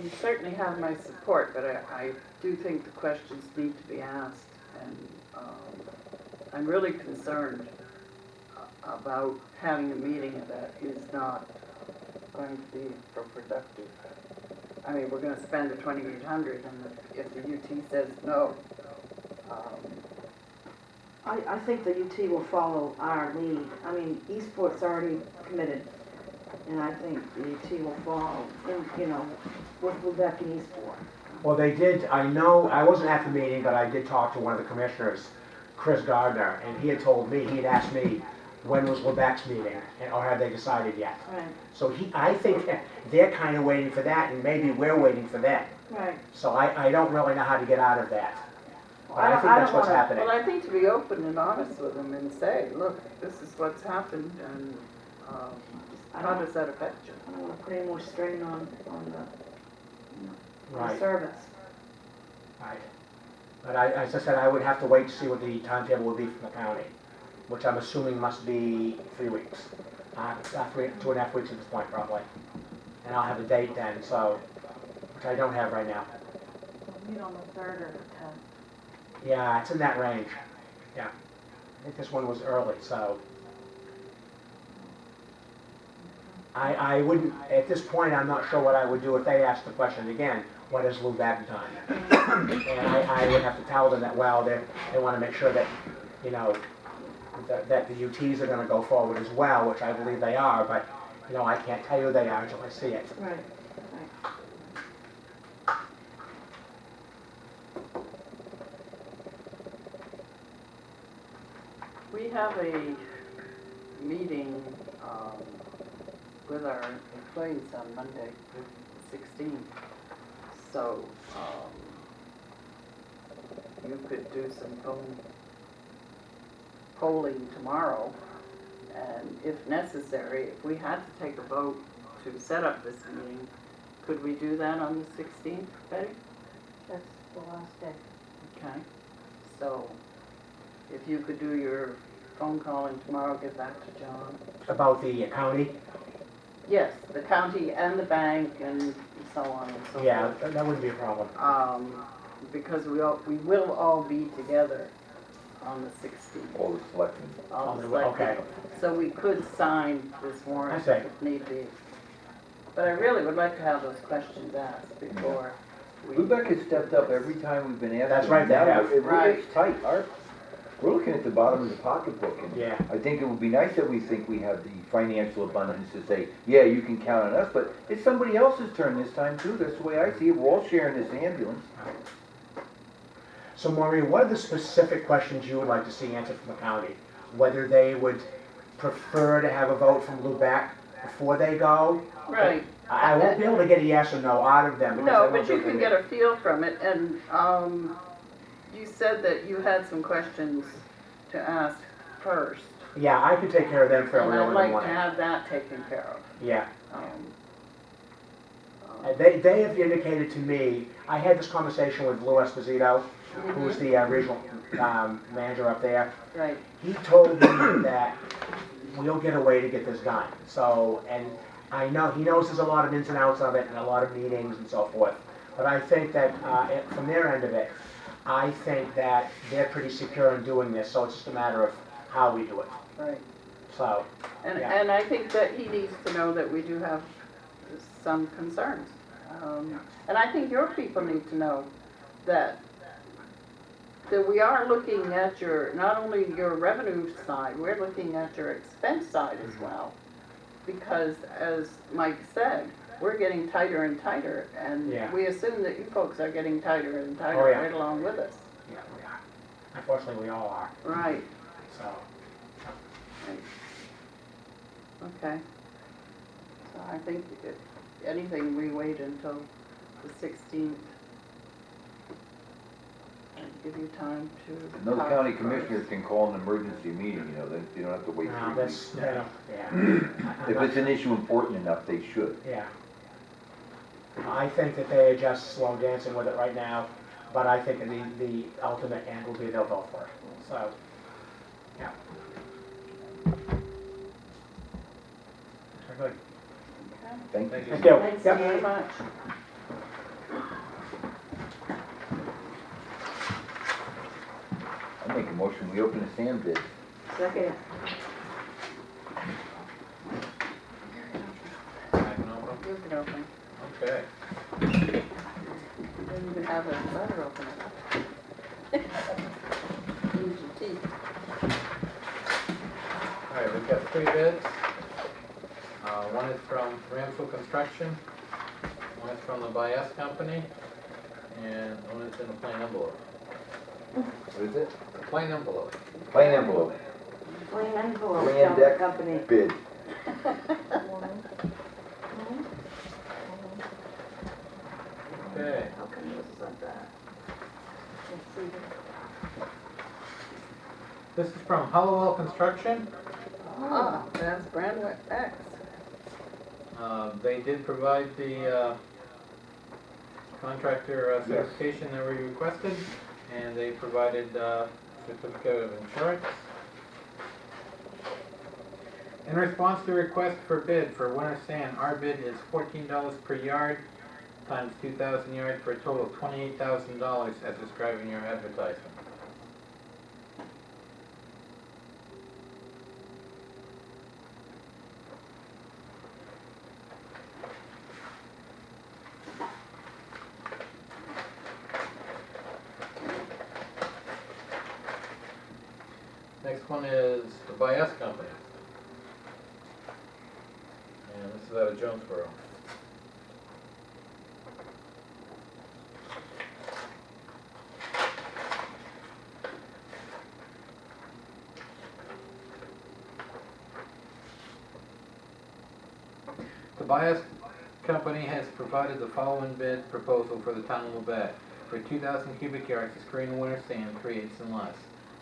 You certainly have my support, but I do think the questions need to be asked, and I'm really concerned about having a meeting that is not going to be productive. I mean, we're going to spend the 2,800, and if the UT says no, I think the UT will follow our lead. I mean, Eastport's already committed, and I think the UT will follow, you know, with Lubec and Eastport. Well, they did, I know, I wasn't at the meeting, but I did talk to one of the commissioners, Chris Gardner, and he had told me, he had asked me, when was Lubec's meeting, or have they decided yet? Right, So I think they're kind of waiting for that, and maybe we're waiting for them. right. So I don't really know how to get out of that. But I think that's what's happening. well, I think to be open and honest with them and say, look, this is what's happened, and how does that affect you? I don't want to put any more strain on the Right. service. Right. But as I said, I would have to wait to see what the timetable would be from the county, which I'm assuming must be 3 weeks. 2.5 weeks at this point, probably. And I'll have a date then, so, which I don't have right now. We'll meet on the 3rd or the 10th. Yeah, it's in that range. Yeah. I think this one was early, so. I wouldn't, at this point, I'm not sure what I would do if they asked the question again, what has Lubec done? And I would have to tell them that, well, they want to make sure that, you know, that the UTs are going to go forward as well, which I believe they are, but, you know, I can't tell you they are until I see it. Right, right. We have a meeting with our employees on Monday, the 16th. So you could do some polling tomorrow, and if necessary, if we had to take a vote to set up this meeting, could we do that on the 16th, Betty? That's the last day. Okay. So if you could do your phone calling tomorrow, get back to John. About the county? Yes, the county and the bank and so on and so forth. Yeah, that wouldn't be a problem. Because we will all be together on the 16th. All the selectmen. All the Okay. selectmen. So we could sign this warrant I see. if need be. But I really would like to have those questions asked before we... Lubec has stepped up every time we've been asked. That's right, they Now have. It really Right. is tight. We're looking at the bottom of the pocketbook, and Yeah. I think it would be nice that we think we have the financial abundance to say, yeah, you can count on us, but it's somebody else's turn this time too. That's the way I see it. We're all sharing this ambulance. So Maureen, what are the specific questions you would like to see answered from the county? Whether they would prefer to have a vote from Lubec before they go? Right. I won't be able to get a yes or no out of them. because No, they won't but be you able to can get a feel from it, and you said that you had some questions to ask first. Yeah, I could take care of them And fairly I'd early in like the to morning. have that taken care of. Yeah. Um, They have indicated to me, I had this conversation with Lou Esposito, who's the regional manager up there. Right, He told me that we'll get a way to get this done. So, and I know, he knows there's a lot of ins and outs of it and a lot of meetings and so forth. But I think that from their end of it, I think that they're pretty secure in doing this, so it's just a matter of how we do it. right. So, And, yeah. and I think that he needs to know that we do have some concerns. And I think your people need to know that we are looking at not only your revenue side, we're looking at your expense side as well. Because as Mike said, we're getting tighter and tighter, and Yeah. we assume that you folks are getting tighter and tighter Oh, yeah. right along with us. Yeah, we are. Unfortunately, we all are, Right, so. right. Okay. So I think if anything, we wait until the 16th and give you time to... No talk county first. commissioners can call an emergency meeting, they don't have to wait No, 3 that's, weeks. yeah. If it's an issue important enough, they should. Yeah. I think that they are just slow dancing with it right now, but I think the ultimate end will be they'll vote for it. So, yeah. Very good. Okay. Thank you. Thank you. Thanks, Yep. Very Dave. much. make a motion, we open the sand bid. Second, I can open You can open. them? Okay. Maybe you can have a letter open it. Use your teeth. All right, we've got 3 bids. One is from Ramsel Construction, one is from the Bias Company, and one is in a plain envelope. What is it? Plain envelope. Plain envelope, plain envelope, Grand John Deck. Company. bid. Okay. How come this is like that? Let's see. This is from Hollowell Construction. Ah, that's brand X. They did provide the contractor Yes. certification that we requested, and they provided certificate of insurance. In response to request for bid for winter sand, our bid is $14 per yard times 2,000 yards for a total of $28,000 as described in your advertisement. Next one is the Bias Company. And this is out of Jonesboro. The Bias Company has provided the following bid proposal for the town of Lubec for 2,000 cubic yards to screen the winter sand 3/8 and less.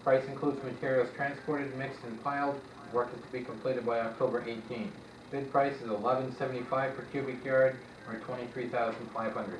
Price includes materials transported, mixed, and piled. Work is to be completed by October 18. Bid price is $11.75 per cubic yard, or $23,500.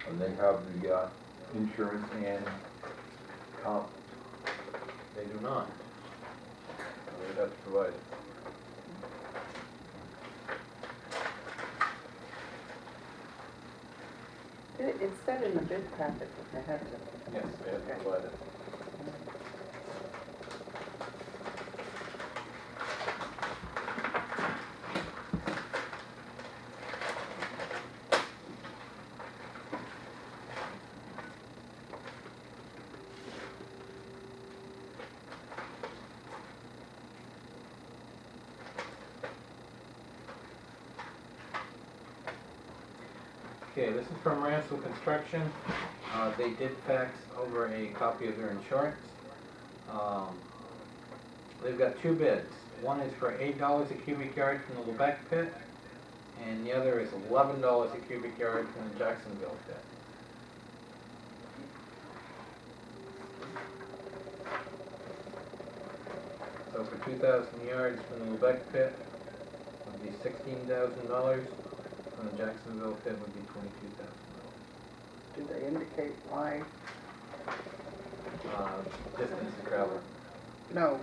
And they have the, insurance and comp. They do not. They would have to provide it. It said in the bid packet that they had to. Yes, they have to provide it. Okay, this is from Ramsel Construction. They did fax over a copy of their insurance. They've got 2 bids. One is for $8 a cubic yard from the Lubec pit, and the other is $11 a cubic yard from the Jacksonville pit. So for 2,000 yards from the Lubec pit would be $16,000. From the Jacksonville pit would be $22,000. Do they indicate why? Distance to travel. No,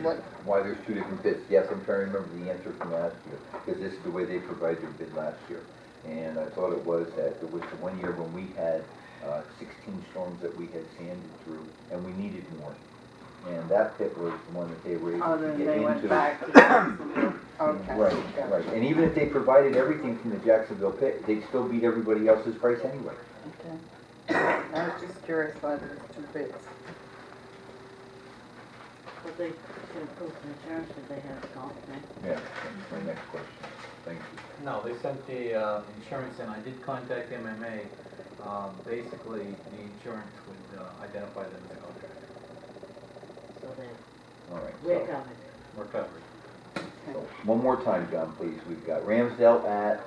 what, Why there's 2 different bids? Yes, I'm trying to remember the answer from last year, because this is the way they provided their bid last year. And I thought it was that it was the one year when we had 16 storms that we had sanded through, and we needed more. And that pit was the one that they were able oh, to then get they into. went back to Jacksonville. Okay. Right, gotcha. right. And even if they provided everything from the Jacksonville pit, they'd still beat everybody else's price anyway. Okay. I was just curious why there's 2 bids. But they should proof of insurance that they have golf, right? Yeah, that's my next question. Thank you. No, they sent the insurance in. I did contact MMA. Basically, the insurance would identify them as a contractor. So All right. we're So, covered. We're covered. so one more time, John, please. We've got Ramsdale at,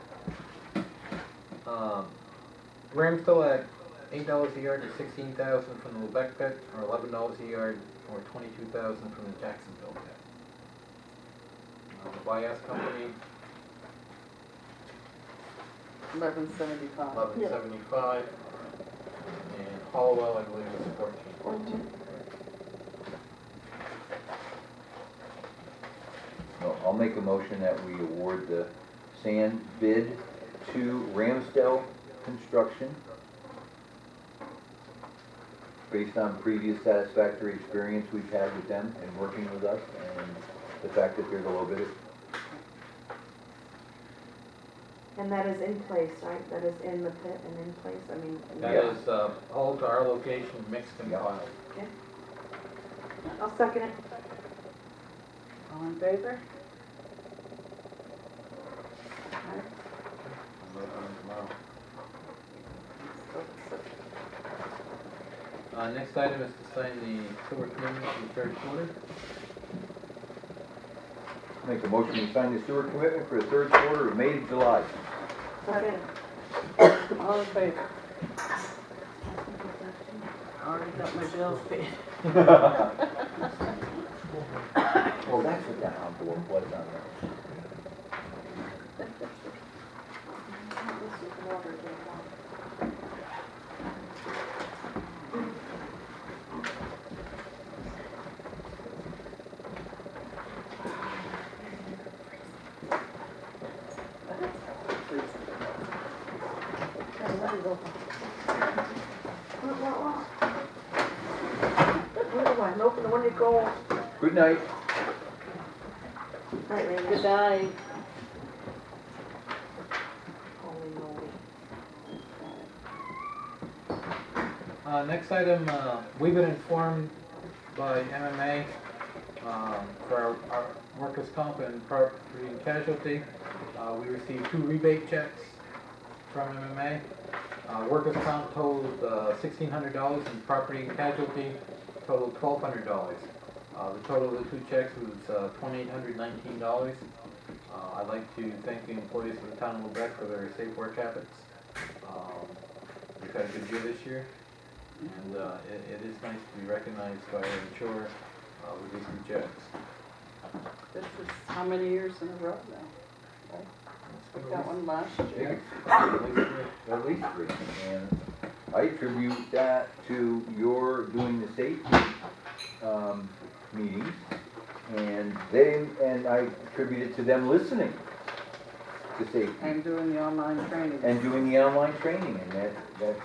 Ramsdale at $8 a yard to $16,000 from the Lubec pit, or $11 a yard, or $22,000 from the Jacksonville pit. The Bias Company, $11.75. $11.75, and Hollowell, I believe, was $14. well, I'll make a motion that we award the sand bid to Ramsdale Construction based on previous satisfactory experience we've had with them and working with us, and the fact that they're the low bidder. And that is in place, right? That is in the pit and in place, I mean. That Yeah. is, hauled to our location, mixed and Yeah. filed. I'll second it. All in favor? I'm working on it tomorrow. Next item is to sign the sewer commitment for the third quarter. Make a motion to sign the sewer commitment for the third quarter of May to July. Second. All in favor? Already got my bills paid. Well, that's what that envelope was on there. This is water, Jim. Open the one you go. Good night. Right, ladies. Good night. Holy moly. Next item, we've been informed by MMA for our workers' comp and property and casualty. We received 2 rebate checks from MMA. Workers' comp totaled $1,600 and property and casualty totaled $1,200. The total of the 2 checks was $2,819. I'd like to thank the employees of the town of Lubec for their safe work habits. We've had a good year this year, and it is nice to be recognized by our insurer with these 2 checks. This is how many years in a row now? We got one last year. At least 3. And I attribute that to your doing the safety meetings, and I attribute it to them listening to safety And doing the online training. and doing the online training, and that's,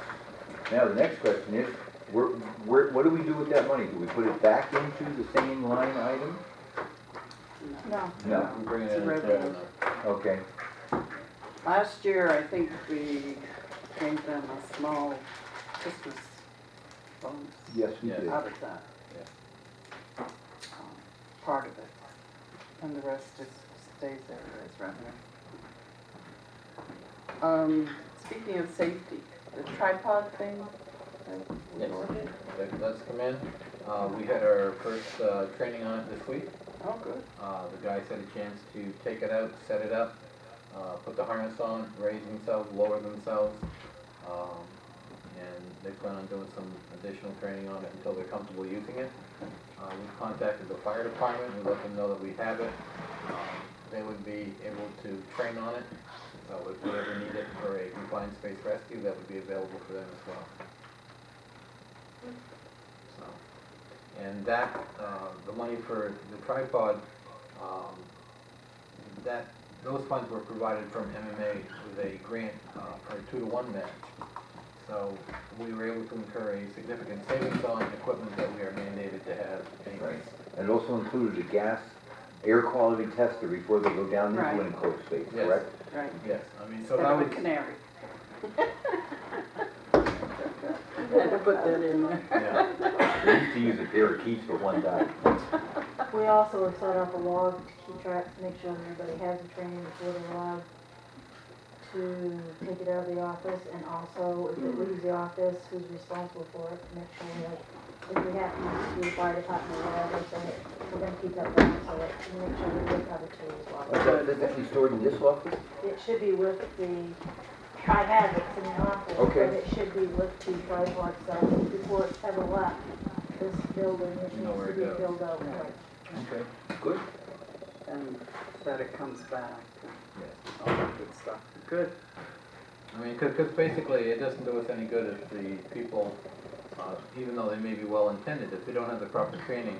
now the next question is, what do we do with that money? Do we put it back into the same line item? No. No. We bring it It's a in as revenue. revenue. Okay, Last year, I think we gave them a small Christmas bonus yes, we Yes. did. out of that. Part of it. And the rest just stays there as revenue. Speaking of safety, the tripod thing that we Yes. ordered? Let's come in. We had our first training on it this week. Oh, good. The guys had a chance to take it out, set it up, put the harness on, raise themselves, lower themselves, and they plan on doing some additional training on it until they're comfortable using it. We contacted the fire department, we let them know that we have it. They would be able to train on it, so if we ever need it for a confined space rescue, that would be available for them as well. So, and that, the money for the tripod, those funds were provided from MMA with a grant for a 2-to-1 match. So we were able to incur a significant savings on equipment that we are mandated to have anyways. And it also included a gas air quality tester before they go down into Right. an enclosed space, Yes. correct? Right. Yes, I mean, so Instead that of a was, canary. Had to put that in there. yeah, They used to use a pair of keys for one time. We also have set up a log to keep track, to make sure that everybody has the training before they're allowed to take it out of the office, and also if it leaves the office, who's responsible for it, to make sure that if we have to use the fire department or whatever, so we're gonna keep that down, so that we make sure that we're covered too as well. That's actually stored in this office? It should be with the, I have it in the office, but Okay. it should be with the tripod, so before it's ever left this building, it You know needs where to it be goes. filled out. Yeah. Right. Okay, good. And that it comes back, yes. all that good stuff. Good. I mean, because basically it doesn't do us any good if the people, even though they may be well intended, if they don't have the proper training,